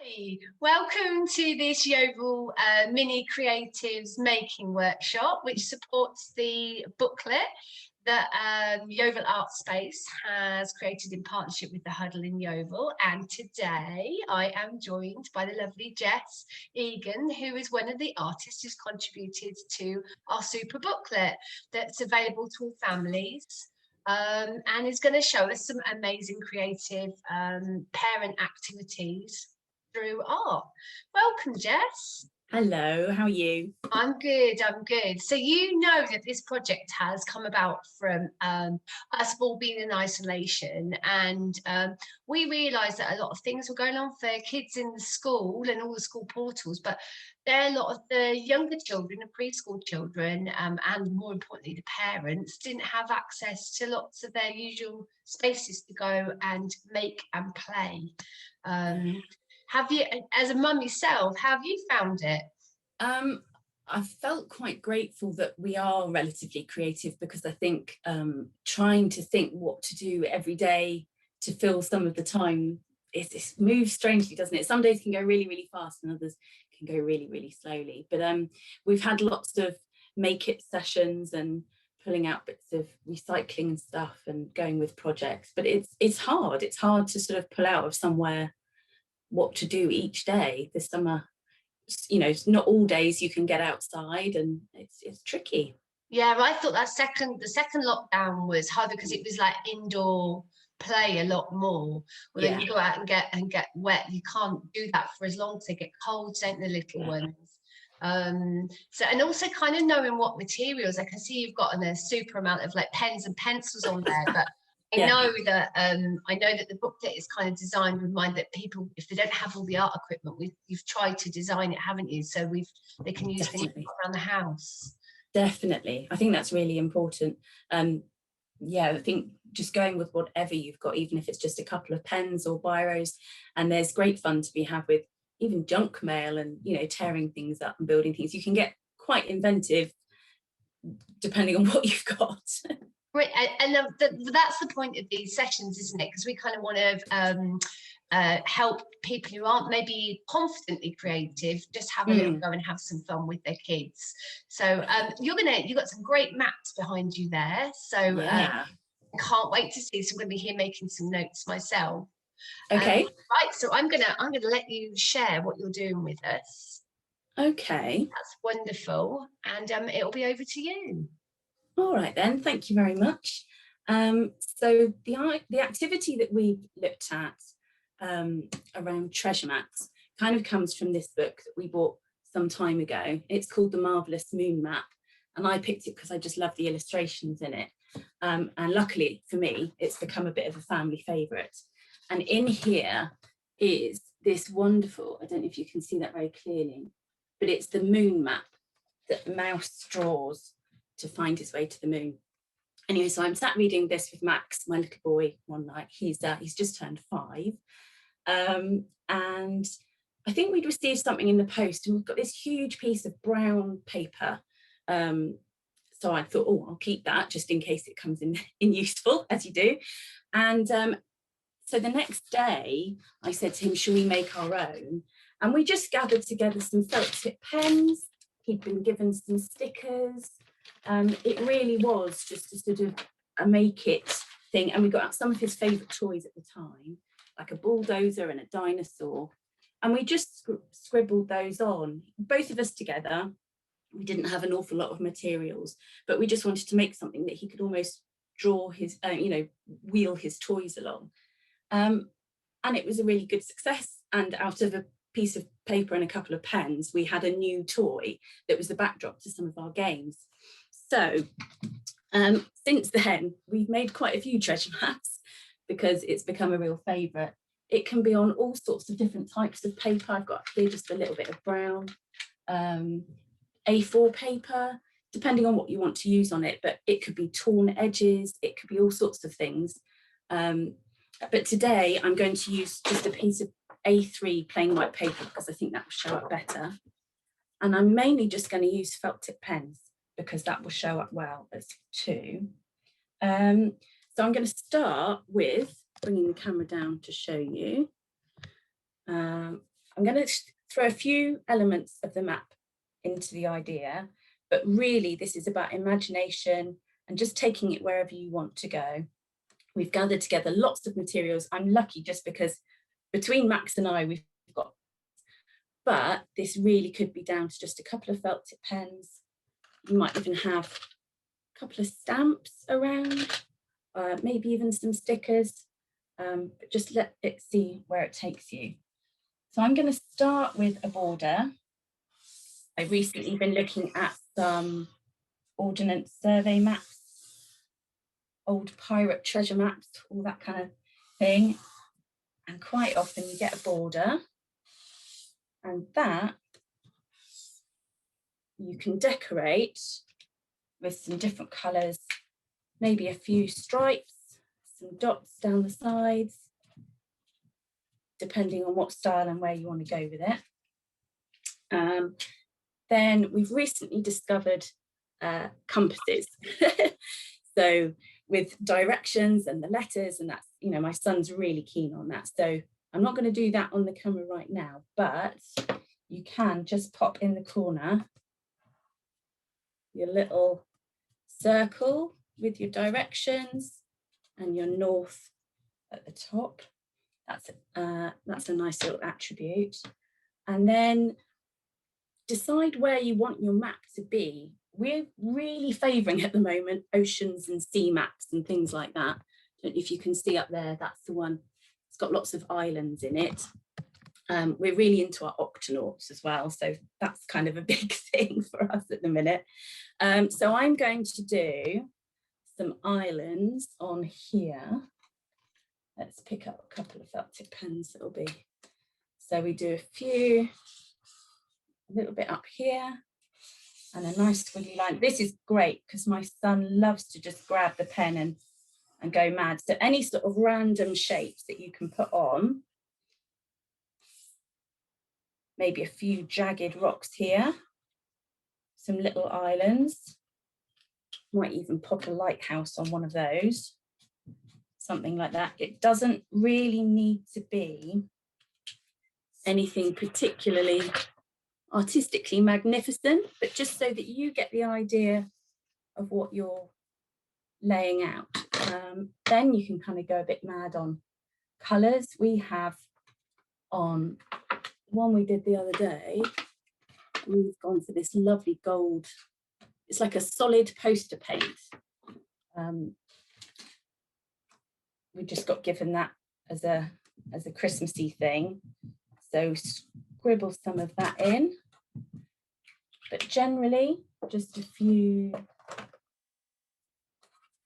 Hi, welcome to this Yeovil mini creatives making workshop, which supports the booklet that Yeovil Art Space has created in partnership with the Huddle in Yeovil. And today I am joined by the lovely Jess, Egan, who is one of the artists who's contributed to our super booklet that's available to all families. And is going to show us some amazing creative parent activities through art. Welcome, Jess. Hello, how are you? I'm good, I'm good. So you know that this project has come about from us all being in isolation, and we realised that a lot of things were going on for kids in the school and all the school portals, but there are a lot of the younger children and preschool children, and more importantly the parents, didn't have access to lots of their usual spaces to go and make and play. Have you, as a mum yourself, how have you found it? I felt quite grateful that we are relatively creative, because I think trying to think what to do every day to fill some of the time, it moves strangely, doesn't it? Some days can go really, really fast and others can go really, really slowly. But we've had lots of make it sessions and pulling out bits of recycling and stuff and going with projects. But it's hard to sort of pull out of somewhere what to do each day this summer. You know, it's not all days you can get outside, and it's tricky. Yeah, I thought the second lockdown was harder because it was like indoor play a lot more. Well, then you go out and get wet. You can't do that for as long as they get cold, don't the little ones? So, and also kind of knowing what materials. I can see you've got a super amount of like pens and pencils on there, but I know that the booklet is kind of designed with mind that people, if they don't have all the art equipment, you've tried to design it, haven't you? So they can use things around the house. Definitely, I think that's really important. Yeah, I think just going with whatever you've got, even if it's just a couple of pens or biros, and there's great fun to be had with even junk mail and, you know, tearing things up and building things. You can get quite inventive depending on what you've got. Right, and that's the point of these sessions, isn't it? Because we kind of want to help people who aren't maybe confidently creative just have a little go and have some fun with their kids. So you've got some great maps behind you there. So I can't wait to see. So I'm going to be here making some notes myself. Okay. Right. So I'm gonna let you share what you're doing with us. Okay. That's wonderful, and it'll be over to you. All right then, thank you very much. So the activity that we looked at around treasure maps kind of comes from this book that we bought some time ago. It's called The Marvellous Moon Map, and I picked it because I just love the illustrations in it. And luckily for me, it's become a bit of a family favourite. And in here is this wonderful, I don't know if you can see that very clearly, but it's the moon map that the mouse draws to find his way to the moon. Anyway, so I'm sat reading this with Max, my little boy, one night. He's just turned 5, and I think we'd received something in the post, and we've got this huge piece of brown paper. So I thought, oh, I'll keep that just in case it comes in useful, as you do. And so the next day, I said to him, "Shall we make our own?" And we just gathered together some felt tip pens. He'd been given some stickers. It really was just a sort of a make it thing, and we got out some of his favourite toys at the time, like a bulldozer and a dinosaur, and we just scribbled those on, both of us together. We didn't have an awful lot of materials, but we just wanted to make something that he could almost draw his, wheel his toys along, and it was a really good success. And out of a piece of paper and a couple of pens, we had a new toy that was the backdrop to some of our games. So since then, we've made quite a few treasure maps because it's become a real favourite. It can be on all sorts of different types of paper. I've got here just a little bit of brown, A4 paper, depending on what you want to use on it, but it could be torn edges, it could be all sorts of things. But today I'm going to use just a piece of A3 plain white paper because I think that will show up better. And I'm mainly just going to use felt tip pens because that will show up well as 2. So I'm going to start with bringing the camera down to show you. I'm going to throw a few elements of the map into the idea, but really this is about imagination and just taking it wherever you want to go. We've gathered together lots of materials. I'm lucky just because between Max and I, we've got, but this really could be down to just a couple of felt tip pens. You might even have a couple of stamps around, maybe even some stickers, but just let it see where it takes you. So I'm going to start with a border. I've recently been looking at some Ordnance Survey maps, old pirate treasure maps, all that kind of thing. And quite often you get a border, and that you can decorate with some different colours, maybe a few stripes, some dots down the sides, depending on what style and where you want to go with it. Then we've recently discovered compasses. So with directions and the letters, and that's, you know, my son's really keen on that. So I'm not going to do that on the camera right now, but you can just pop in the corner your little circle with your directions and your north at the top. That's a nice little attribute. And then decide where you want your map to be. We're really favouring at the moment oceans and sea maps and things like that. Don't know if you can see up there, that's the one. It's got lots of islands in it. We're really into our octonauts as well, so that's kind of a big thing for us at the minute. So I'm going to do some islands on here. Let's pick up a couple of felt tip pens that'll be. So we do a little bit up here and a nice squiggly line. This is great because my son loves to just grab the pen and go mad. So any sort of random shapes that you can put on, maybe a few jagged rocks here, some little islands, might even pop a lighthouse on one of those, something like that. It doesn't really need to be anything particularly artistically magnificent, but just so that you get the idea of what you're laying out. Then you can kind of go a bit mad on colours. We have on one we did the other day, we've gone for this lovely gold. It's like a solid poster paint. We just got given that as a Christmassy thing. So scribble some of that in. But generally, just a few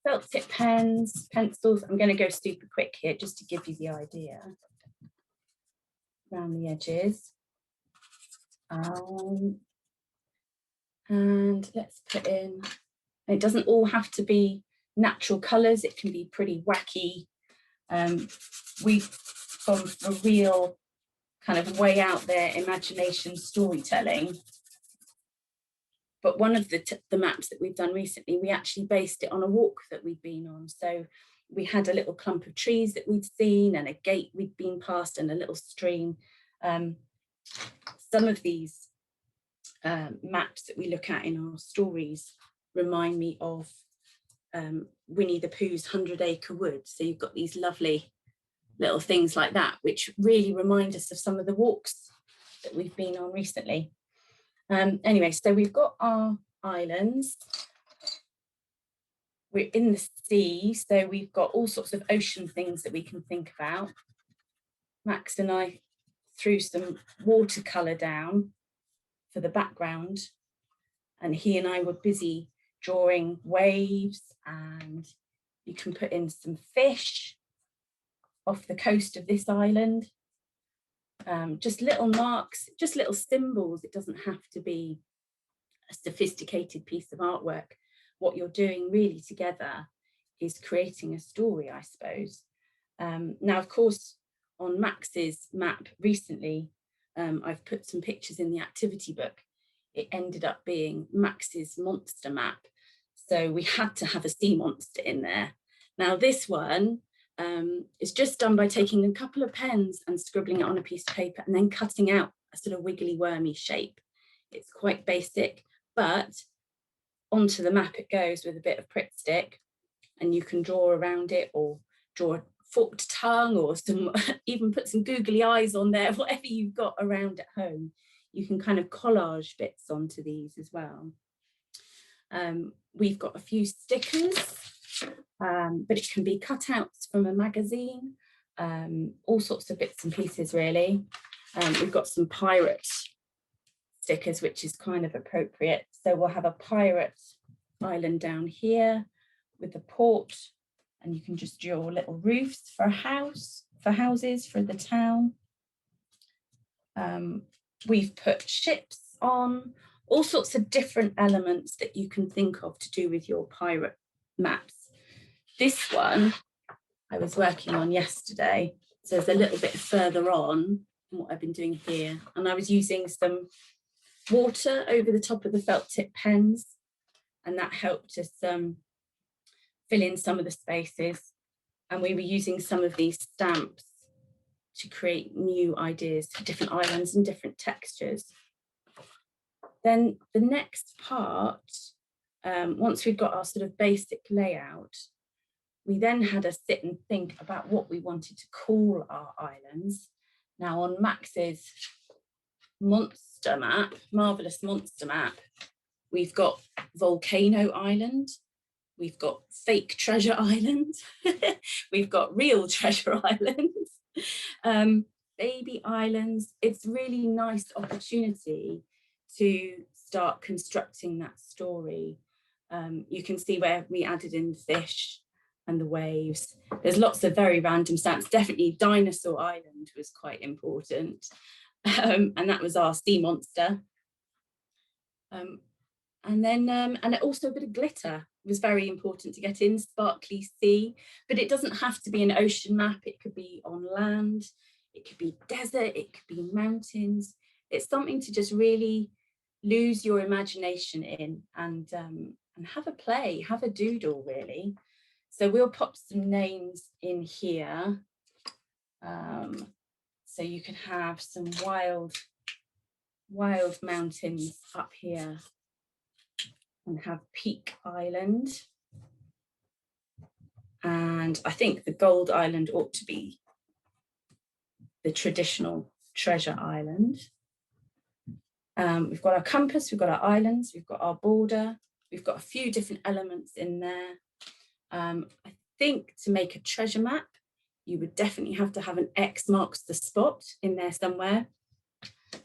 felt tip pens, pencils. I'm going to go super quick here just to give you the idea around the edges. And let's put in, it doesn't all have to be natural colours, it can be pretty wacky. We've gone for real kind of way out there imagination storytelling. But one of the maps that we've done recently, we actually based it on a walk that we'd been on. So we had a little clump of trees that we'd seen and a gate we'd been past and a little stream. Some of these maps that we look at in our stories remind me of Winnie the Pooh's 100-Acre Wood. So you've got these lovely little things like that, which really remind us of some of the walks that we've been on recently. Anyway, so we've got our islands. We're in the sea, so we've got all sorts of ocean things that we can think about. Max and I threw some watercolour down for the background, and he and I were busy drawing waves, and you can put in some fish off the coast of this island. Just little marks, just little symbols. It doesn't have to be a sophisticated piece of artwork. What you're doing really together is creating a story, I suppose. Now, of course, on Max's map recently, I've put some pictures in the activity book. It ended up being Max's monster map. So we had to have a sea monster in there. Now this one, It's just done by taking a couple of pens and scribbling it on a piece of paper and then cutting out a sort of wiggly wormy shape. It's quite basic, but onto the map it goes with a bit of Pritt stick, and you can draw around it or draw a forked tongue or some even put some googly eyes on there, whatever you've got around at home. You can kind of collage bits onto these as well. We've got a few stickers, but it can be cutouts from a magazine, all sorts of bits and pieces really. We've got some pirate stickers, which is kind of appropriate. So we'll have a pirate island down here with the port, and you can just draw little roofs for a house, for houses, for the town. We've put ships on, all sorts of different elements that you can think of to do with your pirate maps. This one I was working on yesterday, so it's a little bit further on than what I've been doing here, and I was using some water over the top of the felt tip pens, and that helped us fill in some of the spaces, and we were using some of these stamps to create new ideas for different islands and different textures. Then the next part, once we'd got our sort of basic layout, we then had to sit and think about what we wanted to call our islands. Now on Max's monster map, marvelous monster map, we've got Volcano Island, we've got Fake Treasure Island, we've got Real Treasure Island, Baby Islands. It's really nice opportunity to start constructing that story. You can see where we added in fish and the waves. There's lots of very random stamps. Definitely Dinosaur Island was quite important. And that was our sea monster. And also a bit of glitter was very important to get in, sparkly sea, but it doesn't have to be an ocean map. It could be on land, it could be desert, it could be mountains. It's something to just really lose your imagination in and have a play, have a doodle really. So we'll pop some names in here. So you can have some wild mountains up here and have Peak Island. And I think the Gold Island ought to be the traditional treasure island. We've got our compass, we've got our islands, we've got our border, we've got a few different elements in there. I think to make a treasure map, you would definitely have to have an X marks the spot in there somewhere.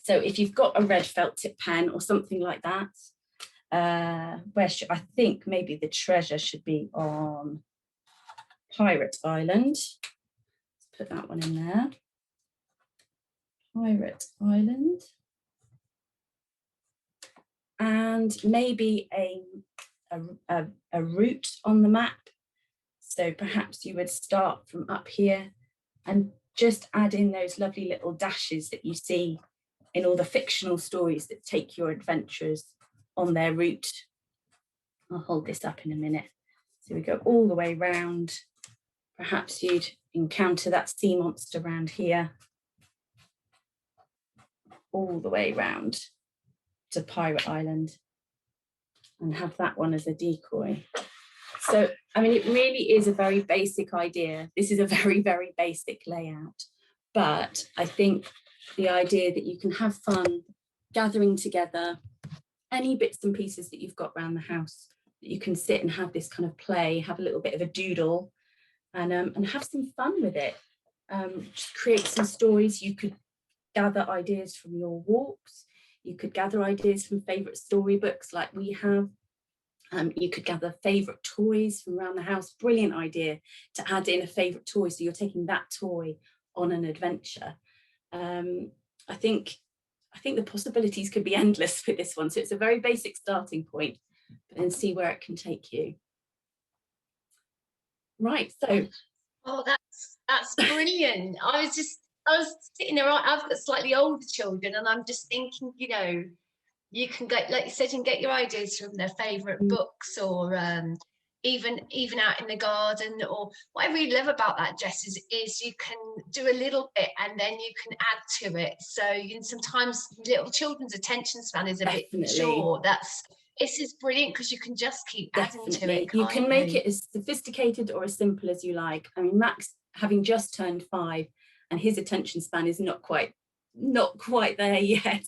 So if you've got a red felt tip pen or something like that, I think maybe the treasure should be on Pirate Island. Let's put that one in there. Pirate Island. And maybe a route on the map. So perhaps you would start from up here and just add in those lovely little dashes that you see in all the fictional stories that take your adventurers on their route. I'll hold this up in a minute. So we go all the way round. Perhaps you'd encounter that sea monster around here. All the way round to Pirate Island and have that one as a decoy. So, I mean, it really is a very basic idea. This is a very, very basic layout. But I think the idea that you can have fun gathering together any bits and pieces that you've got around the house, that you can sit and have this kind of play, have a little bit of a doodle and have some fun with it. Just create some stories. You could gather ideas from your walks. You could gather ideas from favourite storybooks like we have. You could gather favourite toys from around the house. Brilliant idea to add in a favourite toy. So you're taking that toy on an adventure. I think the possibilities could be endless with this one. So it's a very basic starting point, but then see where it can take you. Right, so. Oh, that's brilliant. I was sitting there, I've got slightly older children and I'm just thinking, you know, you can get, like you said, you can get your ideas from their favourite books or even out in the garden. Or what I really love about that, Jess, is you can do a little bit and then you can add to it. So you can, sometimes little children's attention span is a bit short. This is brilliant because you can just keep adding to it. You can make it as sophisticated or as simple as you like. I mean, Max, having just turned 5, and his attention span is not quite there yet.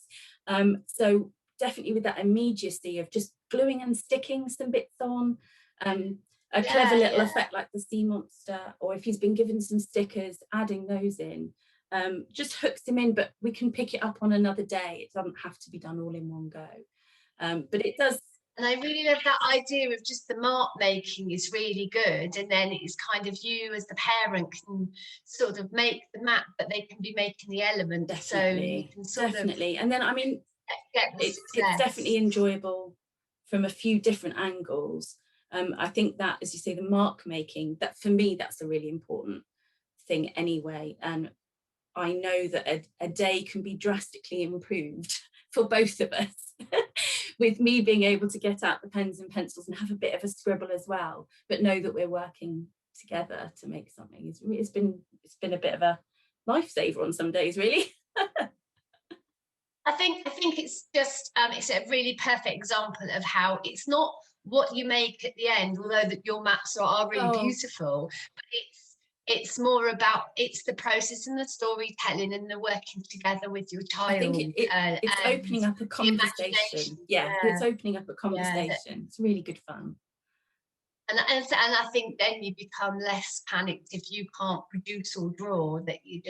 So definitely with that immediacy of just gluing and sticking some bits on, a clever little effect like the sea monster, or if he's been given some stickers, adding those in, just hooks him in. But we can pick it up on another day. It doesn't have to be done all in one go. But it does. And I really love that idea of just the mark making is really good. And then it's kind of you as the parent can sort of make the map, but they can be making the element. Definitely, so you can sort of, and then I mean, it's definitely enjoyable from a few different angles. I think that, as you say, the mark making, that for me, that's a really important thing anyway. And I know that a day can be drastically improved for both of us with me being able to get out the pens and pencils and have a bit of a scribble as well, but know that we're working together to make something. It's been a bit of a lifesaver on some days, really. I think it's just it's a really perfect example of how it's not what you make at the end, although that your maps are really beautiful, but it's more about, it's the process and the storytelling and the working together with your child. I think it's opening up a conversation. It's opening up a conversation. It's really good fun. And I think then you become less panicked if you can't produce or draw, that you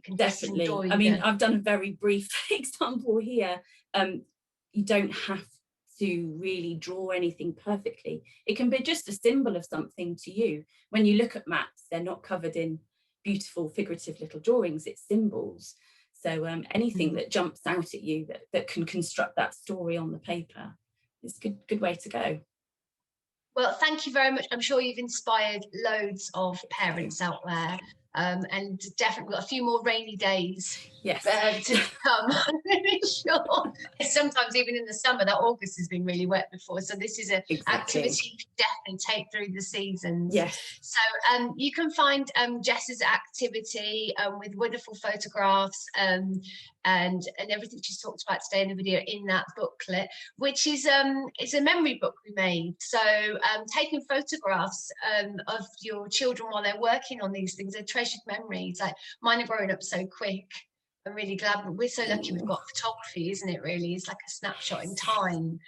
can definitely just enjoy. I mean, I've done a very brief example here. You don't have to really draw anything perfectly. It can be just a symbol of something to you. When you look at maps, they're not covered in beautiful figurative little drawings, it's symbols. So anything that jumps out at you that can construct that story on the paper is a good way to go. Well, thank you very much. I'm sure you've inspired loads of parents out there, and definitely got a few more rainy days to come. I'm really sure. Sometimes even in the summer, that August has been really wet before. So this is an activity you can definitely take through the seasons. Yes. So you can find Jess's activity with wonderful photographs and everything she's talked about today in the video in that booklet, which is it's a memory book we made. So taking photographs of your children while they're working on these things, they're treasured memories. Like mine are growing up so quick. I'm really glad we're so lucky we've got photography, isn't it? Really, it's like a snapshot in time.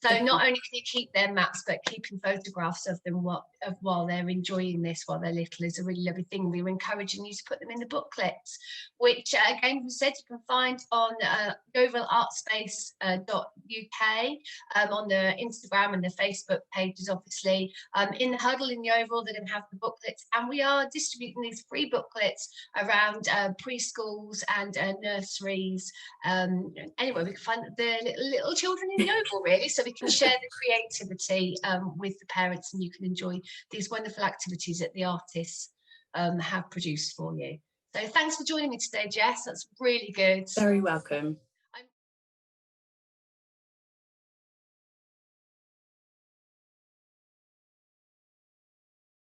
So not only can you keep their maps, but keeping photographs of them while they're enjoying this, while they're little, is a really lovely thing. We were encouraging you to put them in the booklets, which again, we said you can find on yeovilartspace.uk, on the Instagram and the Facebook pages, obviously. In the huddle in Yeovil, they're going to have the booklets, and we are distributing these free booklets around preschools and nurseries. Anyway, we can find the little children in Yeovil, really, so we can share the creativity with the parents, and you can enjoy these wonderful activities that the artists have produced for you. So thanks for joining me today, Jess. That's really good. Very welcome.